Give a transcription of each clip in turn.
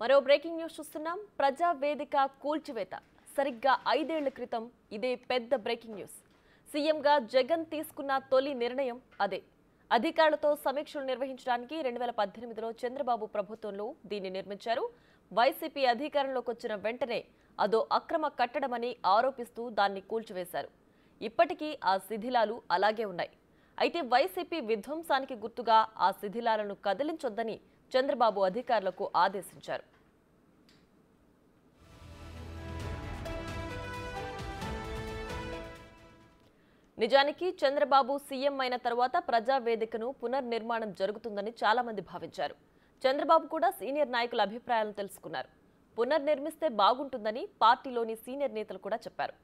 మరో breaking news చూస్తున్నాం. ప్రజా వేదిక కూల్చివేత. సరిగ్గా 5 ఏళ్ల క్రితం ఇదే పెద్ద బ్రేకింగ్ న్యూస్. సీఎంగా జగన్ తీసుకున్న తొలి నిర్ణయం అదే. అధికారులతో సమీక్షలు నిర్వహించడానికి 2018లో చంద్రబాబు ప్రభుత్వంలో దీన్ని నిర్మించారు. వైసీపీ అధికారంలోకి వచ్చిన వెంటనే అదో అక్రమ కట్టడమని ఆరోపిస్తూ దాన్ని కూల్చివేశారు. ఇప్పటికీ ఆ శిథిలాలు అలాగే ఉన్నాయి. అయితే వైసీపీ విధ్వంసానికి గుర్తుగా ఆ శిథిలాలను కదిలించొద్దని చంద్రబాబు అధికారులకు ఆదేశించారు. నిజానికి చంద్రబాబు సీఎం అయిన తర్వాత ప్రజావేదికను పునర్నిర్మాణం జరుగుతుందని చాలా మంది భావించారు. చంద్రబాబు కూడా సీనియర్ నాయకుల అభిప్రాయాలను తెలుసుకున్నారు. పునర్నిర్మిస్తే బాగుంటుందని పార్టీలోని సీనియర్ నేతలు కూడా చెప్పారు.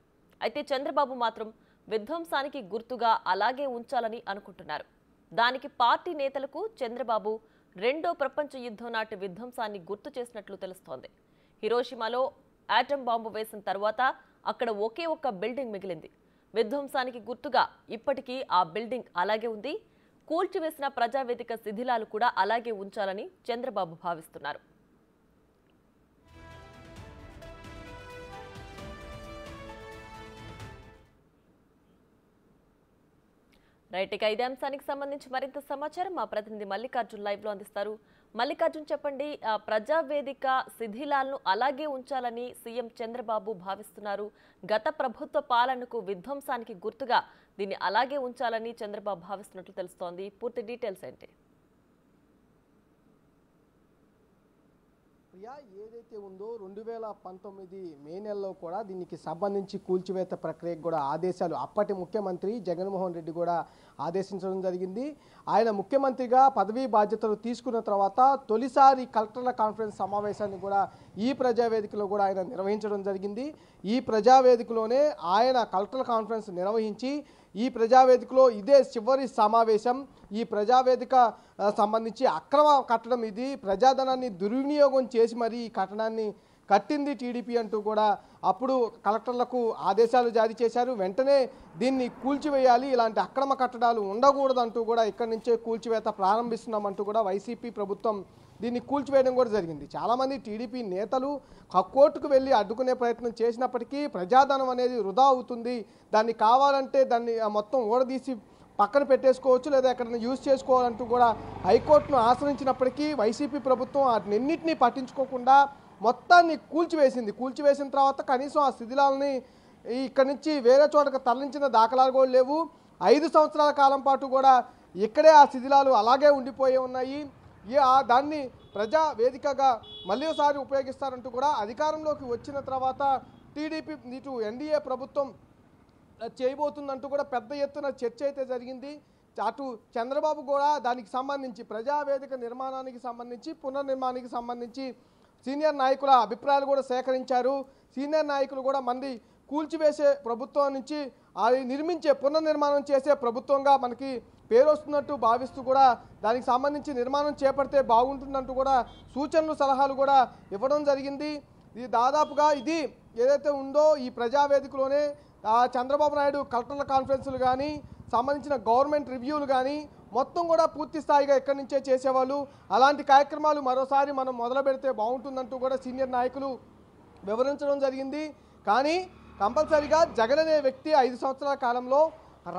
అయితే చంద్రబాబు మాత్రం విధ్వంసానికి గుర్తుగా అలాగే ఉంచాలని అనుకుంటున్నారు. దానికి పార్టీ నేతలకు చంద్రబాబు రెండో ప్రపంచ యుద్ధం నాటి విధ్వంసాన్ని గుర్తు చేసినట్లు తెలుస్తోంది. హిరోషిమాలో ఆటం బాంబు వేసిన తర్వాత అక్కడ ఒకే ఒక్క బిల్డింగ్ మిగిలింది. విధ్వంసానికి గుర్తుగా ఇప్పటికీ ఆ బిల్డింగ్ అలాగే ఉంది. కూల్చివేసిన ప్రజావేదిక శిథిలాలు కూడా అలాగే ఉంచాలని చంద్రబాబు భావిస్తున్నారు. రైట్, ఇక ఇదే అంశానికి సంబంధించి మరింత సమాచారం మా ప్రతినిధి మల్లికార్జున్ లైవ్ లో అందిస్తారు. మల్లికార్జున్, చెప్పండి, ప్రజావేదిక శిథిలాలను అలాగే ఉంచాలని సీఎం చంద్రబాబు భావిస్తున్నారు. గత ప్రభుత్వ పాలనకు విధ్వంసానికి గుర్తుగా దీన్ని అలాగే ఉంచాలని చంద్రబాబు భావిస్తున్నట్లు తెలుస్తోంది. పూర్తి డీటెయిల్స్ ఏంటి? ప్రియా, ఏదైతే ఉందో 2019 మే నెలలో కూడా దీనికి సంబంధించి కూల్చివేత ప్రక్రియకు కూడా ఆదేశాలు అప్పటి ముఖ్యమంత్రి జగన్మోహన్ రెడ్డి కూడా ఆదేశించడం జరిగింది. ఆయన ముఖ్యమంత్రిగా పదవీ బాధ్యతలు తీసుకున్న తర్వాత తొలిసారి కలెక్టర్ల కాన్ఫరెన్స్ సమావేశాన్ని కూడా ఈ ప్రజావేదికలో కూడా ఆయన నిర్వహించడం జరిగింది. ఈ ప్రజావేదికలోనే ఆయన కలెక్టర్ల కాన్ఫరెన్స్ నిర్వహించి ఈ ప్రజావేదికలో ఇదే చివరి సమావేశం. ఈ ప్రజావేదిక సంబంధించి అక్రమ కట్టడం, ఇది ప్రజాధనాన్ని దుర్వినియోగం చేసి మరి ఈ కట్టడాన్ని కట్టింది టీడీపీ అంటూ కూడా అప్పుడు కలెక్టర్లకు ఆదేశాలు జారీ చేశారు. వెంటనే దీన్ని కూల్చివేయాలి, ఇలాంటి అక్రమ కట్టడాలు ఉండకూడదంటూ కూడా ఇక్కడి నుంచే కూల్చివేత ప్రారంభిస్తున్నామంటూ కూడా వైసీపీ ప్రభుత్వం దీన్ని కూల్చివేయడం కూడా జరిగింది. చాలామంది టీడీపీ నేతలు కోర్టుకు వెళ్ళి అడ్డుకునే ప్రయత్నం చేసినప్పటికీ ప్రజాధనం అనేది వృధా అవుతుంది, దాన్ని కావాలంటే దాన్ని మొత్తం ఓడదీసి పక్కన పెట్టేసుకోవచ్చు లేదా ఎక్కడైనా యూజ్ చేసుకోవాలంటూ కూడా హైకోర్టును ఆశ్రయించినప్పటికీ వైసీపీ ప్రభుత్వం వాటినన్నింటినీ పట్టించుకోకుండా మొత్తాన్ని కూల్చివేసింది. కూల్చివేసిన తర్వాత కనీసం ఆ శిథిలాలని ఇక్కడి నుంచి వేరే చోటకు తరలించిన దాఖలాలు కూడా లేవు. 5 సంవత్సరాల కాలం పాటు కూడా ఇక్కడే ఆ శిథిలాలు అలాగే ఉండిపోయి ఉన్నాయి. దాన్ని ప్రజా వేదికగా మళ్ళీ ఒకసారి ఉపయోగిస్తారంటూ కూడా అధికారంలోకి వచ్చిన తర్వాత టీడీపీ ఇటు ఎన్డీఏ ప్రభుత్వం చేయబోతుందంటూ కూడా పెద్ద ఎత్తున చర్చ అయితే జరిగింది. అటు చంద్రబాబు కూడా దానికి సంబంధించి ప్రజావేదిక నిర్మాణానికి సంబంధించి పునర్నిర్మాణానికి సంబంధించి సీనియర్ నాయకుల అభిప్రాయాలు కూడా సేకరించారు. సీనియర్ నాయకులు కూడా మంది కూల్చివేసే ప్రభుత్వం నుంచి అది నిర్మించే పునర్నిర్మాణం చేసే ప్రభుత్వంగా మనకి పేరు వస్తున్నట్టు భావిస్తూ కూడా దానికి సంబంధించి నిర్మాణం చేపడితే బాగుంటుందంటూ కూడా సూచనలు సలహాలు కూడా ఇవ్వడం జరిగింది. ఇది దాదాపుగా ఇది ఏదైతే ఉందో ఈ ప్రజావేదికలోనే చంద్రబాబు నాయుడు కలెక్టర్ల కాన్ఫరెన్సులు కానీ సంబంధించిన గవర్నమెంట్ రివ్యూలు కానీ మొత్తం కూడా పూర్తి స్థాయిగా ఇక్కడి నుంచే చేసేవాళ్ళు. అలాంటి కార్యక్రమాలు మరోసారి మనం మొదలు పెడితే బాగుంటుందంటూ కూడా సీనియర్ నాయకులు వివరించడం జరిగింది. కానీ కంపల్సరీగా జగన్ అనే వ్యక్తి 5 సంవత్సరాల కాలంలో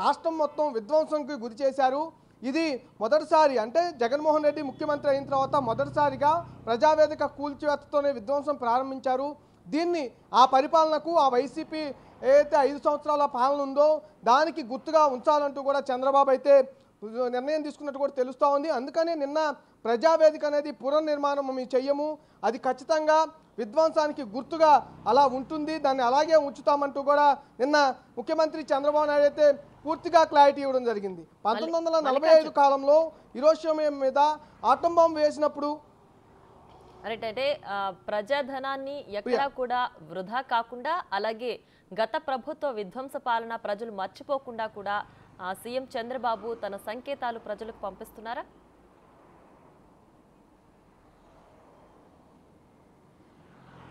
రాష్ట్రం మొత్తం విధ్వంసంకి గురి చేశారు. ఇది మొదటిసారి, అంటే జగన్మోహన్ రెడ్డి ముఖ్యమంత్రి అయిన తర్వాత మొదటిసారిగా ప్రజావేదిక కూల్చివేతతోనే విధ్వంసం ప్రారంభించారు. దీన్ని ఆ పరిపాలనకు ఆ వైసీపీ ఏదైతే 5 సంవత్సరాల పాలన ఉందో దానికి గుర్తుగా ఉంచాలంటూ కూడా చంద్రబాబు అయితే నిర్ణయం తీసుకున్నట్టు కూడా తెలుస్తూ ఉంది. అందుకనే నిన్న ప్రజావేదిక అనేది పునర్నిర్మాణం మేము చెయ్యము, అది ఖచ్చితంగా విధ్వంసానికి గుర్తుగా అలా ఉంటుంది, దాన్ని అలాగే ఉంచుతామంటూ కూడా నిన్న ముఖ్యమంత్రి చంద్రబాబు నాయుడు అయితే పూర్తిగా క్లారిటీ ఇవ్వడం జరిగింది. 1945 కాలంలో హిరోషిమా మీద ఆటం బాంబు వేసినప్పుడు అంటే ప్రజాధనాన్ని ఎక్కడా కూడా వృధా కాకుండా, అలాగే గత ప్రభుత్వ విధ్వంస పాలన ప్రజలు మర్చిపోకుండా కూడా సీఎం చంద్రబాబు తన సంకేతాలు ప్రజలకు పంపిస్తున్నారా?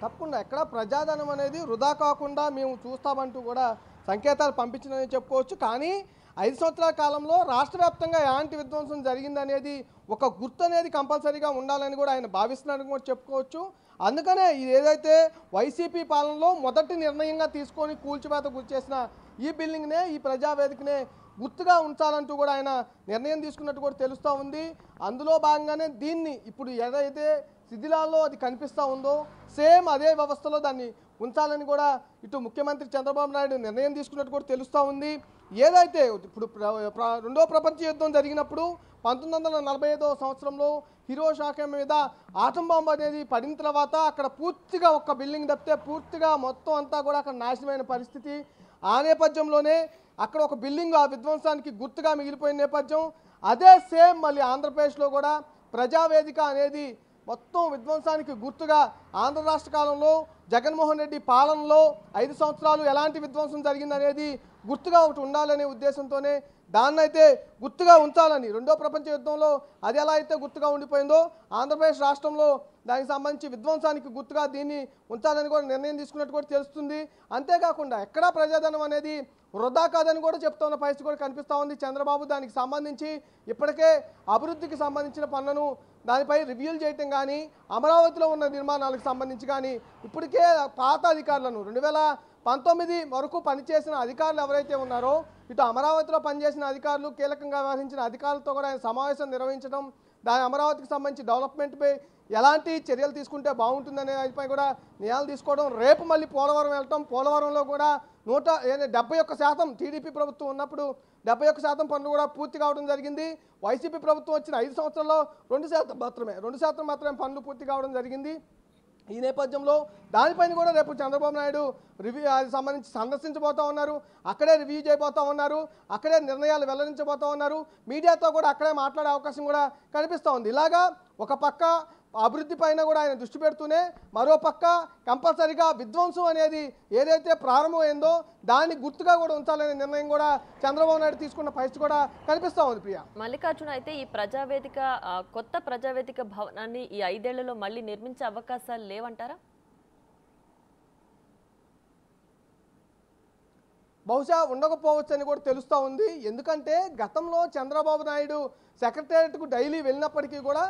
తప్పకుండా ఎక్కడ ప్రజాధనం అనేది వృధా కాకుండా మేము చూస్తామంటూ కూడా సంకేతాలు పంపించిందని చెప్పుకోవచ్చు. కానీ 5 సంవత్సరాల కాలంలో రాష్ట్ర వ్యాప్తంగా ఎలాంటి విధ్వంసం జరిగిందనేది ఒక గుర్తు అనేది కంపల్సరీగా ఉండాలని కూడా ఆయన భావిస్తున్నారని కూడా చెప్పుకోవచ్చు. అందుకనే ఇది ఏదైతే వైసీపీ పాలనలో మొదటి నిర్ణయంగా తీసుకొని కూల్చివేత గురిచేసిన ఈ బిల్డింగ్నే, ఈ ప్రజావేదికనే గుర్తుగా ఉంచాలంటూ కూడా ఆయన నిర్ణయం తీసుకున్నట్టు కూడా తెలుస్తూ ఉంది. అందులో భాగంగానే దీన్ని ఇప్పుడు ఏదైతే శిథిలాల్లో అది కనిపిస్తూ ఉందో సేమ్ అదే వ్యవస్థలో దాన్ని ఉంచాలని కూడా ఇటు ముఖ్యమంత్రి చంద్రబాబు నాయుడు నిర్ణయం తీసుకున్నట్టు కూడా తెలుస్తూ ఉంది. ఏదైతే ఇప్పుడు రెండో ప్రపంచ యుద్ధం జరిగినప్పుడు 1945వ సంవత్సరంలో హిరోషిమా మీద ఆటం బాంబు అనేది పడిన తర్వాత అక్కడ పూర్తిగా ఒక్క బిల్డింగ్ తప్పితే పూర్తిగా మొత్తం అంతా కూడా అక్కడ నాశనమైన పరిస్థితి. ఆ నేపథ్యంలోనే అక్కడ ఒక బిల్డింగ్ ఆ విధ్వంసానికి గుర్తుగా మిగిలిపోయిన నేపథ్యం. అదే సేమ్ మళ్ళీ ఆంధ్రప్రదేశ్లో కూడా ప్రజావేదిక అనేది మొత్తం విధ్వంసానికి గుర్తుగా ఆంధ్ర రాష్ట్ర కాలంలో జగన్మోహన్ రెడ్డి పాలనలో 5 సంవత్సరాలు ఎలాంటి విధ్వంసం జరిగిందనేది గుర్తుగా ఒకటి ఉండాలనే ఉద్దేశంతోనే దాన్నైతే గుర్తుగా ఉంచాలని రెండో ప్రపంచ యుద్ధంలో అది ఎలా అయితే గుర్తుగా ఉండిపోయిందో ఆంధ్రప్రదేశ్ రాష్ట్రంలో దానికి సంబంధించి విధ్వంసానికి గుర్తుగా దీన్ని ఉంచాలని కూడా నిర్ణయం తీసుకున్నట్టు కూడా తెలుస్తుంది. అంతేకాకుండా ఎక్కడా ప్రజాధనం అనేది వృధా కాదని కూడా చెప్తున్న పరిస్థితి కూడా కనిపిస్తూ ఉంది. చంద్రబాబు దానికి సంబంధించి ఇప్పటికే అభివృద్ధికి సంబంధించిన పనులను దానిపై రివ్యూలు చేయటం కానీ అమరావతిలో ఉన్న నిర్మాణాలకు సంబంధించి కానీ ఇప్పటికే పాత అధికారులను 2019 వరకు పనిచేసిన అధికారులు ఎవరైతే ఉన్నారో ఇటు అమరావతిలో పనిచేసిన అధికారులు, కీలకంగా వ్యవహరించిన అధికారులతో కూడా ఆయన సమావేశం నిర్వహించడం, దాని అమరావతికి సంబంధించి డెవలప్మెంట్పై ఎలాంటి చర్యలు తీసుకుంటే బాగుంటుందనే దానిపై కూడా నిర్ణయాలు తీసుకోవడం. రేపు మళ్ళీ పోలవరం వెళ్ళటం, పోలవరంలో కూడా 71% టీడీపీ ప్రభుత్వం ఉన్నప్పుడు 71% పనులు కూడా పూర్తి కావడం జరిగింది. వైసీపీ ప్రభుత్వం వచ్చిన 5 సంవత్సరాల్లో 2% మాత్రమే పనులు పూర్తి కావడం జరిగింది. ఈ నేపథ్యంలో దానిపైన కూడా రేపు చంద్రబాబు నాయుడు రివ్యూ సంబంధించి సందర్శించబోతూ ఉన్నారు. అక్కడే రివ్యూ చేయబోతూ ఉన్నారు, అక్కడే నిర్ణయాలు వెల్లడించబోతూ ఉన్నారు. మీడియాతో కూడా అక్కడే మాట్లాడే అవకాశం కూడా కనిపిస్తూ ఉంది. ఇలాగా ఒక పక్క అభివృద్ధి పైన కూడా ఆయన దృష్టి పెడుతూనే మరో పక్క కంపల్సరీగా విధ్వంసం అనేది ఏదైతే ప్రారంభమైందో దాన్ని గుర్తుగా కూడా ఉంచాలనే నిర్ణయం కూడా చంద్రబాబు నాయుడు తీసుకున్న పరిస్థితి కూడా కనిపిస్తూ ఉంది. ప్రియా, మల్లికార్జున, అయితే ఈ ప్రజావేదిక కొత్త ప్రజావేదిక భవనాన్ని ఈ 5 ఏళ్లలో మళ్ళీ నిర్మించే అవకాశాలు లేవంటారా? బహుశా ఉండకపోవచ్చు అని కూడా తెలుస్తూ ఉంది. ఎందుకంటే గతంలో చంద్రబాబు నాయుడు సెక్రటేరియట్కు డైలీ వెళ్ళినప్పటికీ కూడా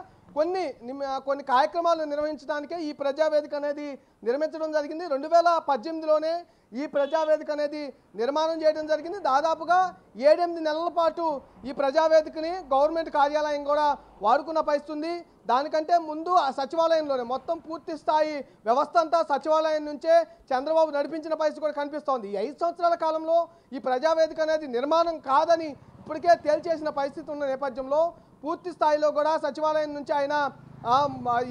కొన్ని కార్యక్రమాలు నిర్వహించడానికే ఈ ప్రజావేదిక అనేది నిర్మించడం జరిగింది. 2018లోనే ఈ ప్రజావేదిక అనేది నిర్మాణం చేయడం జరిగింది. దాదాపుగా 7-8 నెలల పాటు ఈ ప్రజావేదికని గవర్నమెంట్ కార్యాలయం కూడా వాడుకున్న పరిస్థితి. దానికంటే ముందు ఆ సచివాలయంలోనే మొత్తం పూర్తి స్థాయి వ్యవస్థ అంతా సచివాలయం నుంచే చంద్రబాబు నడిపించిన పరిస్థితి కూడా కనిపిస్తోంది. ఈ 5 సంవత్సరాల కాలంలో ఈ ప్రజావేదిక అనేది నిర్మాణం కాదని ఇప్పటికే తేల్చేసిన పరిస్థితి ఉన్న నేపథ్యంలో పూర్తి స్థాయిలో కూడా సచివాలయం నుంచి ఆయన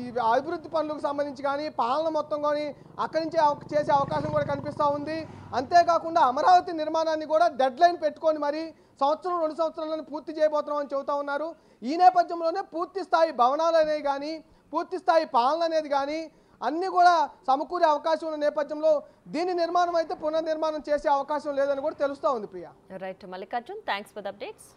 ఈ అభివృద్ధి పనులకు సంబంధించి కానీ పాలన మొత్తం కానీ అక్కడి నుంచే చేసే అవకాశం కూడా కనిపిస్తూ ఉంది. అంతేకాకుండా అమరావతి నిర్మాణాన్ని కూడా డెడ్ లైన్ పెట్టుకొని మరి 1-2 సంవత్సరాలను పూర్తి చేయబోతున్నామని చెబుతూ ఉన్నారు. ఈ నేపథ్యంలోనే పూర్తి స్థాయి భవనాలు అనేవి కానీ పూర్తి స్థాయి పాలన అనేది కానీ అన్నీ కూడా సమకూరే అవకాశం ఉన్న నేపథ్యంలో దీని నిర్మాణం అయితే పునర్నిర్మాణం చేసే అవకాశం లేదని కూడా తెలుస్తూ ఉంది. Priya, right Mallikarjun, thanks for the updates.